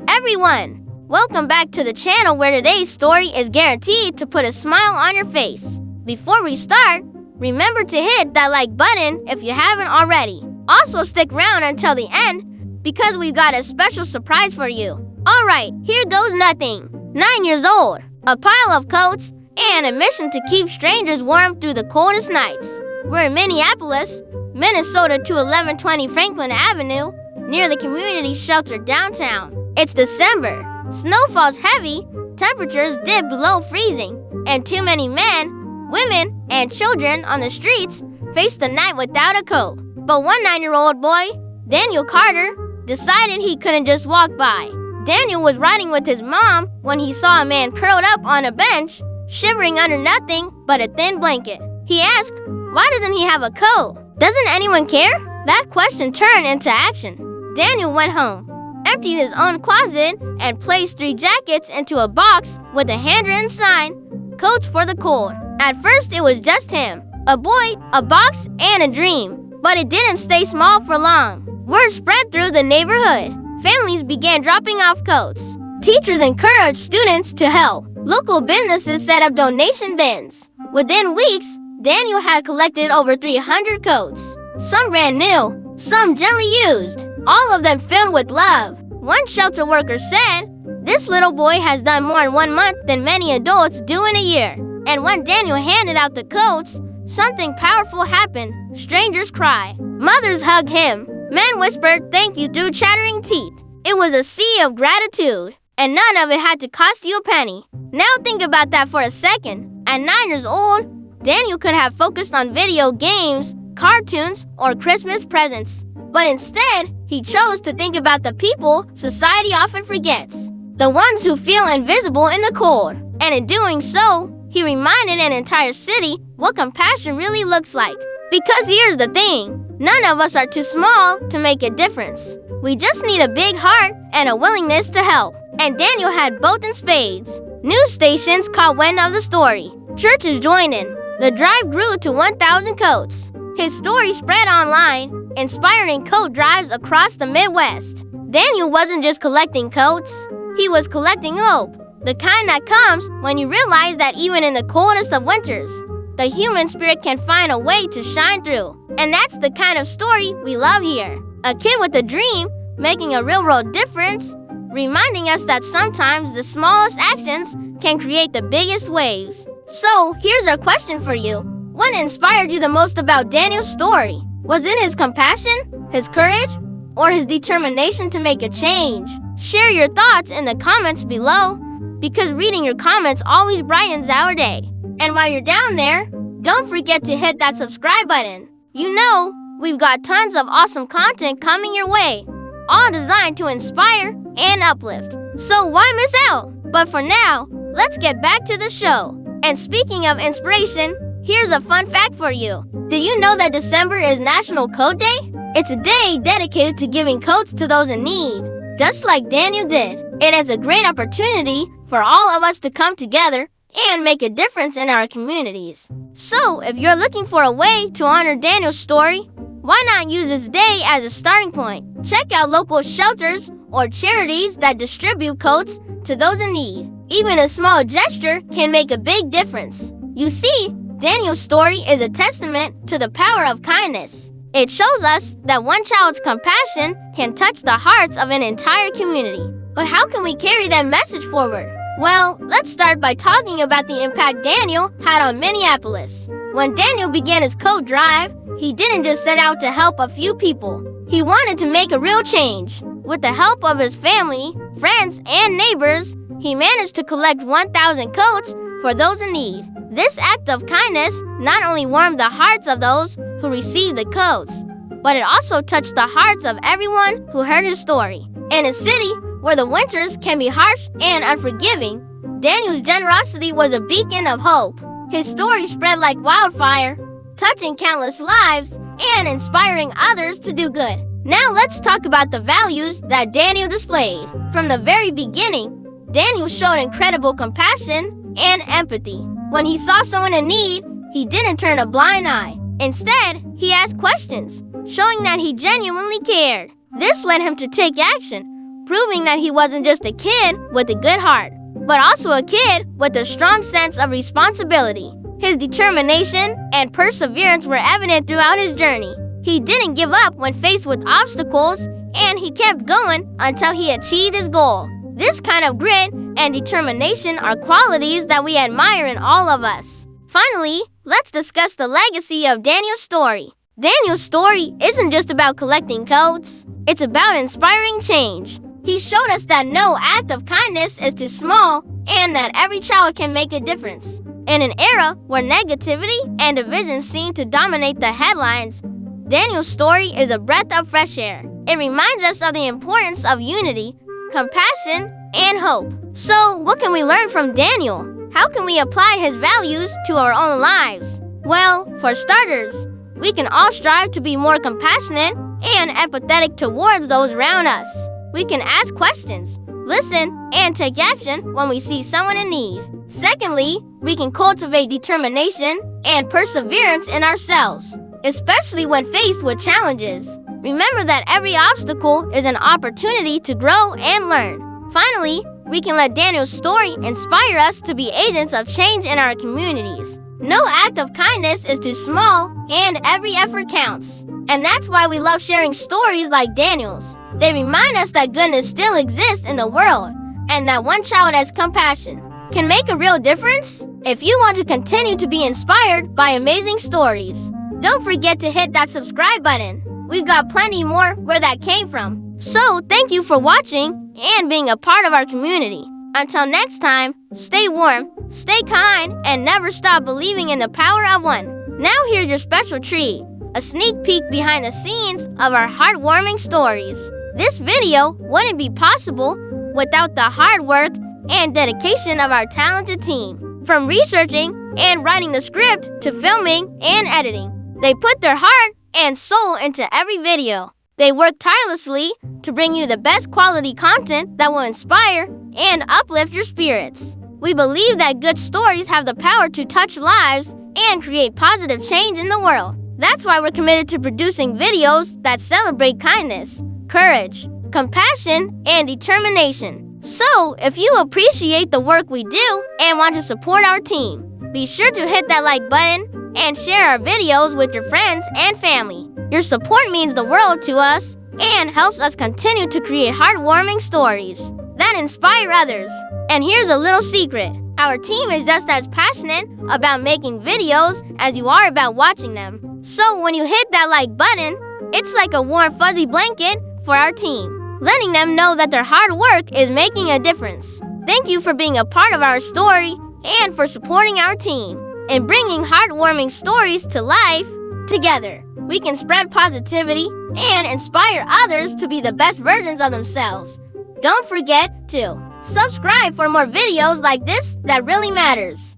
everyone! Welcome back to the channel where today's story is guaranteed to put a smile on your face. Before we start, remember to hit that like button if you haven't already. Also stick around until the end because we've got a special surprise for you. Alright, here goes nothing. 9 years old, a pile of coats, and a mission to keep strangers warm through the coldest nights. We're in Minneapolis, Minnesota 1120 Franklin Avenue, near the community shelter downtown. It's December. Snow falls heavy, temperatures dip below freezing, and too many men, women, and children on the streets face the night without a coat. But one 9-year-old boy, Daniel Carter, decided he couldn't just walk by. Daniel was riding with his mom when he saw a man curled up on a bench, shivering under nothing but a thin blanket. He asked, "Why doesn't he have a coat? Doesn't anyone care?" That question turned into action. Daniel went home, emptied his own closet, and placed 3 jackets into a box with a handwritten sign, "Coats for the cold." At first, it was just him, a boy, a box, and a dream. But it didn't stay small for long. Word spread through the neighborhood. Families began dropping off coats. Teachers encouraged students to help. Local businesses set up donation bins. Within weeks, Daniel had collected over 300 coats. Some brand new, some gently used, all of them filled with love. One shelter worker said, "This little boy has done more in 1 month than many adults do in a year." And when Daniel handed out the coats, something powerful happened. Strangers cried. Mothers hugged him. Men whispered thank you through chattering teeth. It was a sea of gratitude, and none of it had to cost you a penny. Now think about that for a second. At 9 years old, Daniel could have focused on video games, cartoons, or Christmas presents. But instead, he chose to think about the people society often forgets, the ones who feel invisible in the cold. And in doing so, he reminded an entire city what compassion really looks like. Because here's the thing, none of us are too small to make a difference. We just need a big heart and a willingness to help. And Daniel had both in spades. News stations caught wind of the story. Churches joined in. The drive grew to 1,000 coats. His story spread online, inspiring coat drives across the Midwest. Daniel wasn't just collecting coats, he was collecting hope. The kind that comes when you realize that even in the coldest of winters, the human spirit can find a way to shine through. And that's the kind of story we love here. A kid with a dream, making a real-world difference, reminding us that sometimes the smallest actions can create the biggest waves. So, here's our question for you. What inspired you the most about Daniel's story? Was it his compassion, his courage, or his determination to make a change? Share your thoughts in the comments below, because reading your comments always brightens our day. And while you're down there, don't forget to hit that subscribe button. You know, we've got tons of awesome content coming your way, all designed to inspire and uplift. So why miss out? But for now, let's get back to the show. And speaking of inspiration, here's a fun fact for you. Did you know that December is National Coat Day? It's a day dedicated to giving coats to those in need, just like Daniel did. It is a great opportunity for all of us to come together and make a difference in our communities. So, if you're looking for a way to honor Daniel's story, why not use this day as a starting point? Check out local shelters or charities that distribute coats to those in need. Even a small gesture can make a big difference. You see, Daniel's story is a testament to the power of kindness. It shows us that one child's compassion can touch the hearts of an entire community. But how can we carry that message forward? Well, let's start by talking about the impact Daniel had on Minneapolis. When Daniel began his coat drive, he didn't just set out to help a few people. He wanted to make a real change. With the help of his family, friends, and neighbors, he managed to collect 1,000 coats for those in need. This act of kindness not only warmed the hearts of those who received the coats, but it also touched the hearts of everyone who heard his story. In a city where the winters can be harsh and unforgiving, Daniel's generosity was a beacon of hope. His story spread like wildfire, touching countless lives and inspiring others to do good. Now let's talk about the values that Daniel displayed. From the very beginning, Daniel showed incredible compassion and empathy. When he saw someone in need, he didn't turn a blind eye. Instead, he asked questions, showing that he genuinely cared. This led him to take action. proving that he wasn't just a kid with a good heart, but also a kid with a strong sense of responsibility. His determination and perseverance were evident throughout his journey. He didn't give up when faced with obstacles, and he kept going until he achieved his goal. This kind of grit and determination are qualities that we admire in all of us. Finally, let's discuss the legacy of Daniel's story. Daniel's story isn't just about collecting codes, it's about inspiring change. He showed us that no act of kindness is too small and that every child can make a difference. In an era where negativity and division seem to dominate the headlines, Daniel's story is a breath of fresh air. It reminds us of the importance of unity, compassion, and hope. So, what can we learn from Daniel? How can we apply his values to our own lives? Well, for starters, we can all strive to be more compassionate and empathetic towards those around us. We can ask questions, listen, and take action when we see someone in need. Secondly, we can cultivate determination and perseverance in ourselves, especially when faced with challenges. Remember that every obstacle is an opportunity to grow and learn. Finally, we can let Daniel's story inspire us to be agents of change in our communities. No act of kindness is too small, and every effort counts. And that's why we love sharing stories like Daniel's. They remind us that goodness still exists in the world, and that one child has compassion can make a real difference. If you want to continue to be inspired by amazing stories, don't forget to hit that subscribe button. We've got plenty more where that came from. So thank you for watching and being a part of our community. Until next time, stay warm, stay kind, and never stop believing in the power of one. Now here's your special treat, a sneak peek behind the scenes of our heartwarming stories. This video wouldn't be possible without the hard work and dedication of our talented team. From researching and writing the script to filming and editing, they put their heart and soul into every video. They work tirelessly to bring you the best quality content that will inspire and uplift your spirits. We believe that good stories have the power to touch lives and create positive change in the world. That's why we're committed to producing videos that celebrate kindness, courage, compassion, and determination. So, if you appreciate the work we do and want to support our team, be sure to hit that like button and share our videos with your friends and family. Your support means the world to us and helps us continue to create heartwarming stories that inspire others. And here's a little secret. Our team is just as passionate about making videos as you are about watching them. So when you hit that like button, it's like a warm fuzzy blanket for our team, letting them know that their hard work is making a difference. Thank you for being a part of our story and for supporting our team and bringing heartwarming stories to life together. We can spread positivity and inspire others to be the best versions of themselves. Don't forget to subscribe for more videos like this that really matters.